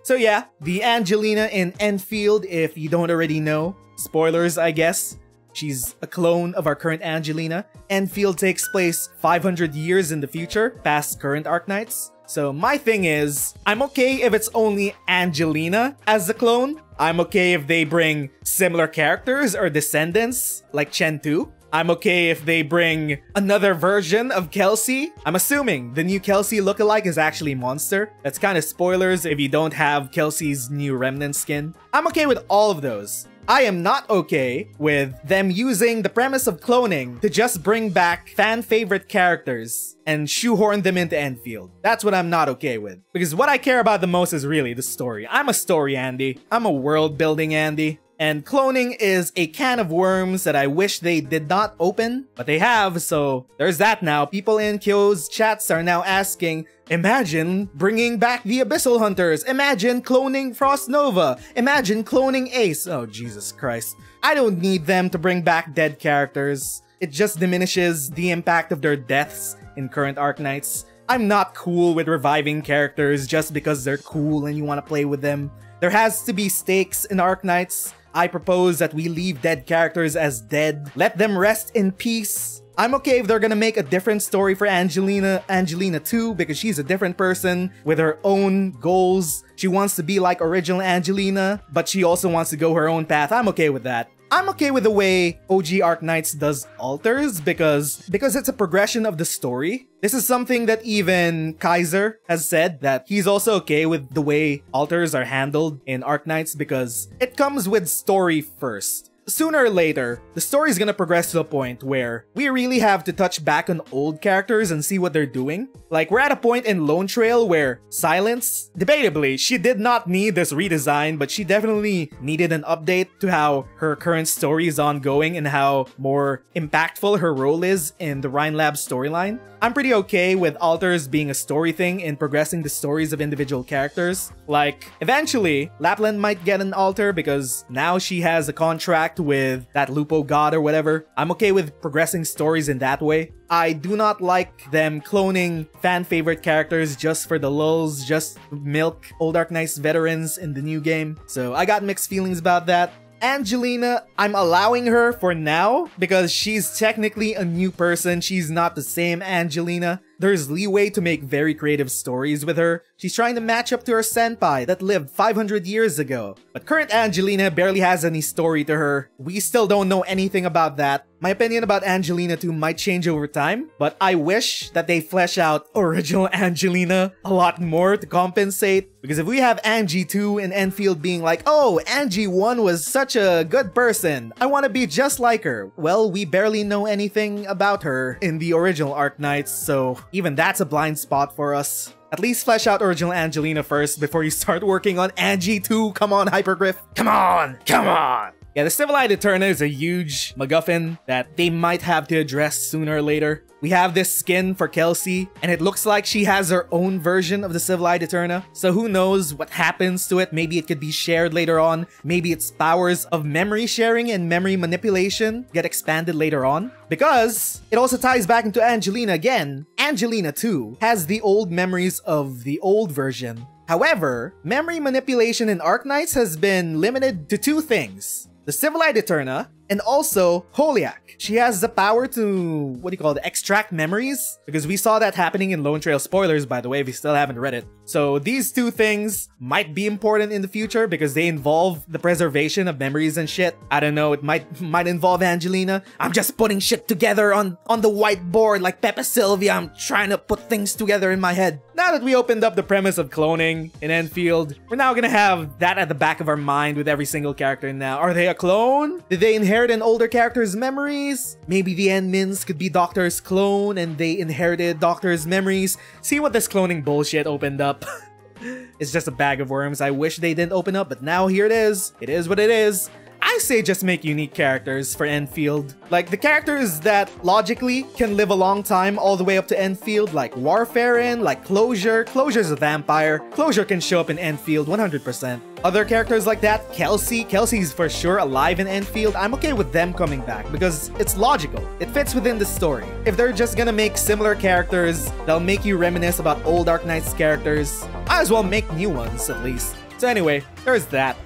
So yeah, the Angelina in Endfield, if you don't already know. Spoilers, I guess. She's a clone of our current Angelina. Endfield takes place 500 years in the future, past current Arknights. So my thing is, I'm okay if it's only Angelina as the clone. I'm okay if they bring similar characters or descendants, like Chen 2. I'm okay if they bring another version of Kelsey. I'm assuming the new Kelsey lookalike is actually Monster. That's kind of spoilers if you don't have Kelsey's new Remnant skin. I'm okay with all of those. I am not okay with them using the premise of cloning to just bring back fan-favorite characters and shoehorn them into Endfield. That's what I'm not okay with. Because what I care about the most is really the story. I'm a story Andy. I'm a world-building Andy. And cloning is a can of worms that I wish they did not open, but they have, so there's that now. People in Kyo's chats are now asking, imagine bringing back the Abyssal Hunters, imagine cloning Frost Nova, imagine cloning Ace. Oh, Jesus Christ. I don't need them to bring back dead characters. It just diminishes the impact of their deaths in current Arknights. I'm not cool with reviving characters just because they're cool and you want to play with them. There has to be stakes in Arknights. I propose that we leave dead characters as dead. Let them rest in peace. I'm okay if they're gonna make a different story for Angelina 2 because she's a different person with her own goals. She wants to be like original Angelina, but she also wants to go her own path. I'm okay with that. I'm okay with the way OG Arknights does alters because it's a progression of the story. This is something that even Kaiser has said, that he's also okay with the way alters are handled in Arknights because it comes with story first. Sooner or later, the story is gonna progress to a point where we really have to touch back on old characters and see what they're doing. Like, we're at a point in Lone Trail where Silence, debatably, she did not need this redesign, but she definitely needed an update to how her current story is ongoing and how more impactful her role is in the Rhine Lab storyline. I'm pretty okay with alters being a story thing in progressing the stories of individual characters. Like, eventually, Lapland might get an alter because now she has a contract with that Lupo god or whatever. I'm okay with progressing stories in that way. I do not like them cloning fan-favorite characters just for the lulz, just milk Old Arknights veterans in the new game. So I got mixed feelings about that. Angelina, I'm allowing her for now because she's technically a new person. She's not the same Angelina. There's leeway to make very creative stories with her. She's trying to match up to her senpai that lived 500 years ago. But current Angelina barely has any story to her. We still don't know anything about that. My opinion about Angelina 2 might change over time, but I wish that they flesh out original Angelina a lot more to compensate. Because if we have Angie 2 in Endfield being like, oh, Angie 1 was such a good person, I want to be just like her. Well, we barely know anything about her in the original Arknights, so even that's a blind spot for us. At least flesh out original Angelina first before you start working on Angie 2. Come on, Hypergriff. Come on! Come on! Yeah, the Civilized Eterna is a huge MacGuffin that they might have to address sooner or later. We have this skin for Kelsey, and it looks like she has her own version of the Civilized Eterna. So who knows what happens to it? Maybe it could be shared later on. Maybe its powers of memory sharing and memory manipulation get expanded later on. Because it also ties back into Angelina again. Angelina 2 has the old memories of the old version. However, memory manipulation in Arknights has been limited to two things. The Civilized Eterna, and also Holiak. She has the power to, extract memories? Because we saw that happening in Lone Trail. Spoilers, by the way, if you still haven't read it. So these two things might be important in the future because they involve the preservation of memories and shit. I don't know, it might involve Angelina. I'm just putting shit together on the whiteboard like Pepe Sylvia. I'm trying to put things together in my head. Now that we opened up the premise of cloning in Endfield, we're now gonna have that at the back of our mind with every single character now. Are they a clone? Did they inherit an older character's memories? Maybe the Enmins could be Doctor's clone and they inherited Doctor's memories. See what this cloning bullshit opened up. It's just a bag of worms. I wish they didn't open up, but now here it is. It is what it is. I say just make unique characters for Endfield. Like the characters that logically can live a long time all the way up to Endfield, like Warfarin, like Closure. Closure's a vampire. Closure can show up in Endfield 100%. Other characters like that, Kelsey's for sure alive in Endfield. I'm okay with them coming back because it's logical. It fits within the story. If they're just gonna make similar characters, they'll make you reminisce about old Arknights characters. Might as well make new ones at least. So anyway, there's that.